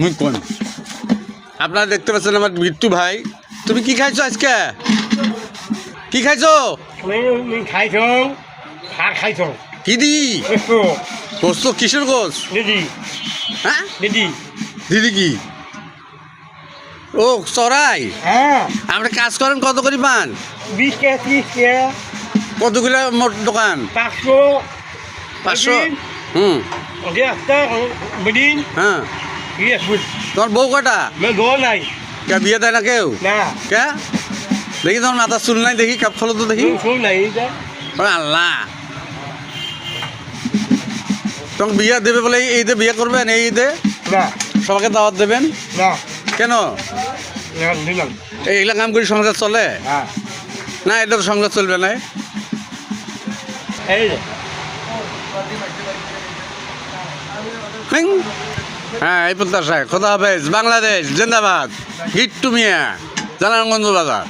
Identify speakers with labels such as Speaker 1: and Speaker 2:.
Speaker 1: মুই কোন আপনারা দেখতে পাচ্ছেন আমার বিট্টু ভাই, তুমি কি খাইছো আজকে? কি খাইছো?
Speaker 2: আমি খাইছো ভাত খাইছো
Speaker 1: কি দি?
Speaker 2: একটু
Speaker 1: গোস্ত কিসের গোস?
Speaker 2: দিদি
Speaker 1: হ্যাঁ
Speaker 2: দিদি
Speaker 1: দিদি কি? ও চড়াই।
Speaker 2: হ্যাঁ
Speaker 1: আপনি কাজ করেন কত করে পান?
Speaker 2: 20 টাকা 30 টাকা
Speaker 1: কতগুলো মোট দোকান?
Speaker 2: 500
Speaker 1: 500? হুম।
Speaker 2: ওকে একটা মেদিন
Speaker 1: হ্যাঁ।
Speaker 2: ইয়ে ফুল
Speaker 1: তোমার বউ কটা?
Speaker 2: মে দো নাই
Speaker 1: কে বিয়ে দেয় না কেউ?
Speaker 2: না
Speaker 1: কে দেখি তোমার মাথা চুল নাই, দেখি কাপ খোলো তো দেখি।
Speaker 2: ফুল নাই এটা
Speaker 1: ও আল্লাহ, তোমাকে বিয়ে দেবে বলে এই ঈদে বিয়ে করবেন? এই ঈদে
Speaker 2: না
Speaker 1: সবাইকে দাওয়াত দেবেন
Speaker 2: না
Speaker 1: কেন?
Speaker 2: না দিলাম
Speaker 1: এইগুলা কাম করে সংসার চলে
Speaker 2: হ্যাঁ
Speaker 1: না? এটা তো সংসার চলবে না।
Speaker 2: এই যে
Speaker 1: হিং। হ্যাঁ, এই প্রত্যাশায় খোদা হাফেজ। বাংলাদেশ জিন্দাবাদ। গিট্টু মিয়া, জানানগঞ্জ বাজার।